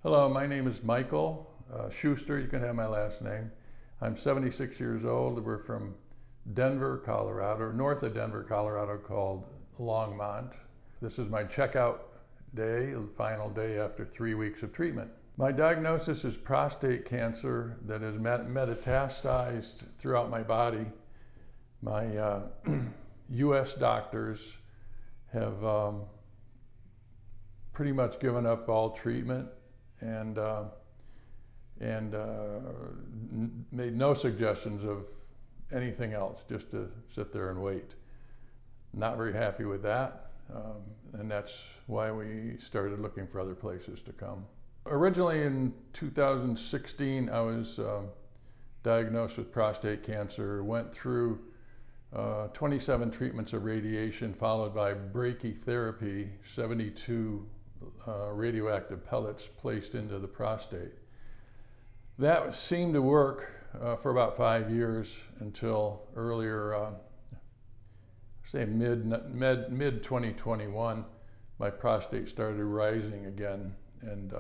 Hello, my name is Michael Schuster. You can have my last name. I'm 76 years old. We're from Denver, Colorado, north of Denver, Colorado, called Longmont. This is my checkout day, the final day after 3 weeks of treatment. My diagnosis is prostate cancer that has metastasized throughout my body. My U.S. doctors have pretty much given up all treatment and made no suggestions of anything else, just to sit there and wait. Not very happy with that, and that's why we started looking for other places to come. Originally in 2016, I was diagnosed with prostate cancer, went through 27 treatments of radiation, followed by brachytherapy, 72 radioactive pellets placed into the prostate. That seemed to work for about 5 years until earlier, say mid 2021, my prostate started rising again and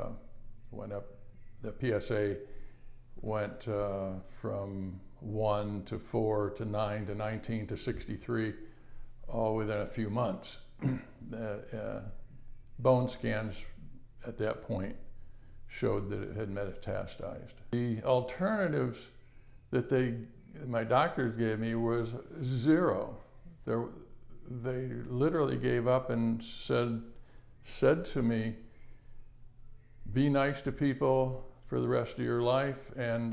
went up. The PSA went from 1 to 4 to 9 to 19 to 63, all within a few months. Bone scans at that point showed that it had metastasized. The alternatives that my doctors gave me was zero. They literally gave up and said to me, be nice to people for the rest of your life, and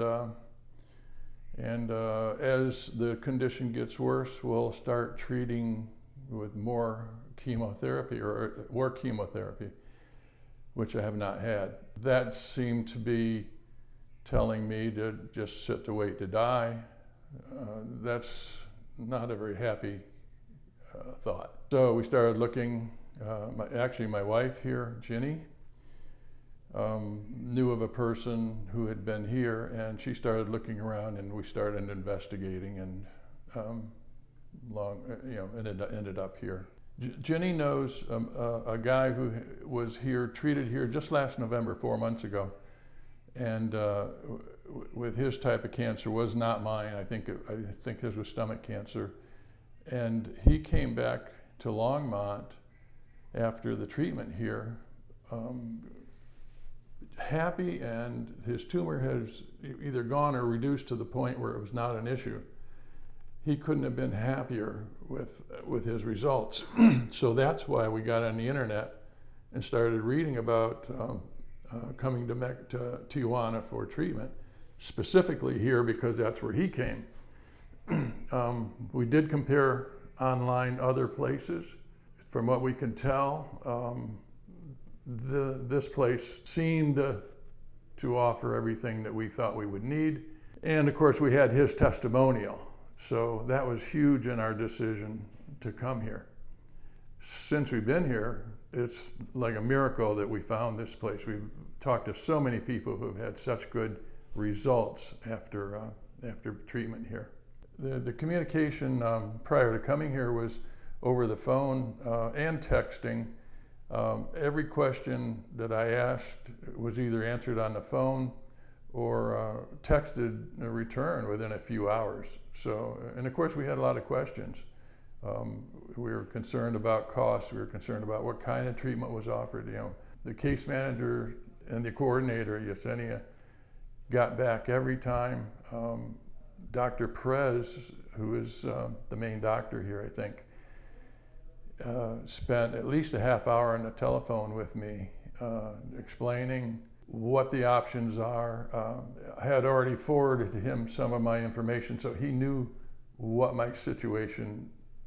as the condition gets worse, we'll start treating with more chemotherapy or chemotherapy, which I have not had. That seemed to be telling me to just sit to wait to die. That's not a very happy thought. So we started looking. Actually, my wife here, Ginny, knew of a person who had been here, and she started looking around, and we started investigating, and ended up here. Ginny knows a guy who was here, treated here just last November, 4 months ago, and with his type of cancer, was not mine. I think his was stomach cancer, and he came back to Longmont after the treatment here, happy, and his tumor has either gone or reduced to the point where it was not an issue. He couldn't have been happier with his results. So that's why we got on the internet and started reading about coming to Tijuana for treatment, specifically here because that's where he came. We did compare online other places. From what we can tell, this place seemed to offer everything that we thought we would need. And of course we had his testimonial. So that was huge in our decision to come here. Since we've been here, it's like a miracle that we found this place. We've talked to so many people who've had such good results after treatment here. The communication prior to coming here was over the phone and texting. Every question that I asked was either answered on the phone or texted a return within a few hours. So, and of course we had a lot of questions. We were concerned about costs. We were concerned about what kind of treatment was offered. The case manager and the coordinator, Yesenia, got back every time. Dr. Perez, who is the main doctor here, I think, spent at least a half hour on the telephone with me, explaining what the options are. I had already forwarded to him some of my information, so he knew what my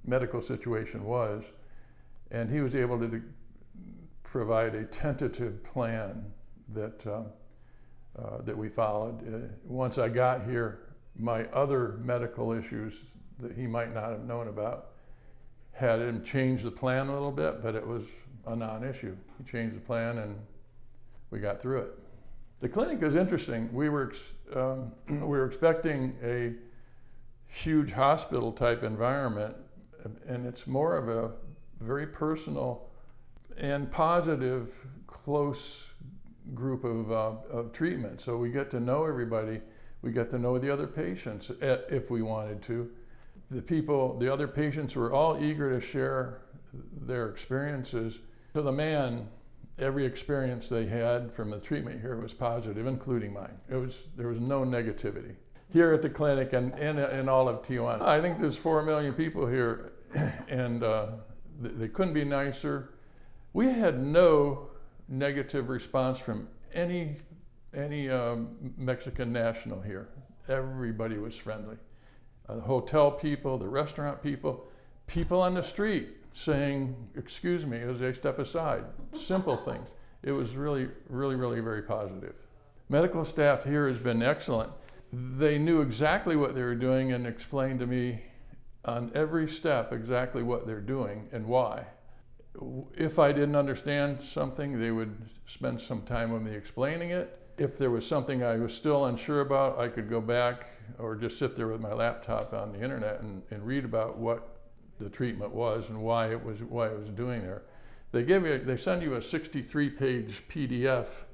medical situation was, and he was able to provide a tentative plan that we followed. Once I got here, my other medical issues that he might not have known about had him change the plan a little bit, but it was a non-issue. He changed the plan and we got through it. The clinic is interesting. We were expecting a huge hospital type environment, and it's more of a very personal and positive, close group of treatment. So we get to know everybody. We get to know the other patients if we wanted to. The other patients were all eager to share their experiences. To the man, every experience they had from the treatment here was positive, including mine. There was no negativity. Here at the clinic and in all of Tijuana. I think there's 4 million people here, and they couldn't be nicer. We had no negative response from any Mexican national here. Everybody was friendly. The hotel people, the restaurant people, people on the street saying, "Excuse me," as they step aside. Simple things. It was really, really, really very positive. Medical staff here has been excellent. They knew exactly what they were doing and explained to me on every step exactly what they're doing and why. If I didn't understand something, they would spend some time with me explaining it. If there was something I was still unsure about, I could go back or just sit there with my laptop on the internet and read about what the treatment was and why it was doing there. They send you a 63-page PDF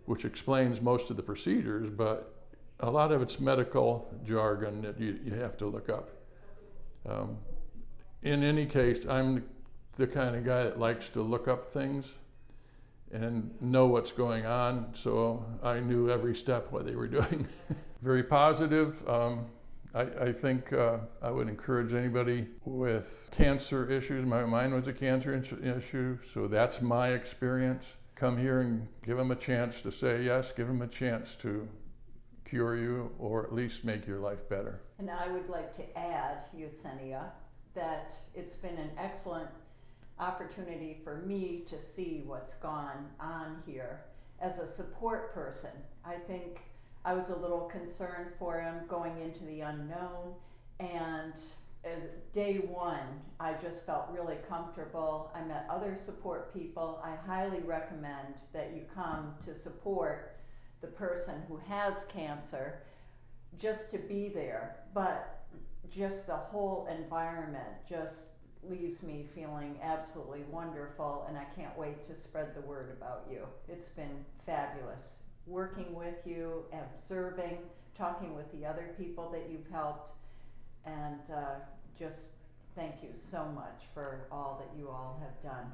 which explains most of the procedures, but a lot of it's medical jargon that you have to look up. In any case, I'm the kind of guy that likes to look up things and know what's going on, so I knew every step what they were doing. Very positive. I think I would encourage anybody with cancer issues. Mine was a cancer issue, so that's my experience. Come here and give them a chance to say yes, give them a chance to cure you or at least make your life better. And I would like to add, Yesenia, that it's been an excellent opportunity for me to see what's gone on here as a support person. I think I was a little concerned for him going into the unknown, and as day one, I just felt really comfortable. I met other support people. I highly recommend that you come to support the person who has cancer, just to be there, but just the whole environment just leaves me feeling absolutely wonderful, and I can't wait to spread the word about you. It's been fabulous working with you, observing, talking with the other people that you've helped, and just thank you so much for all that you all have done.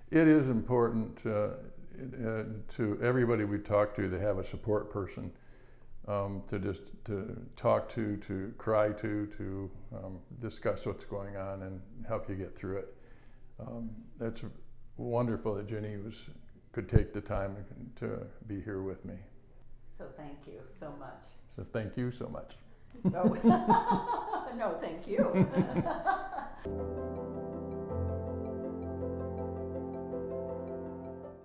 It is important to everybody we talk to have a support person to talk to cry to discuss what's going on and help you get through it. That's wonderful that Jenny could take the time to be here with me. So thank you so much. So thank you so much. No, no, thank you.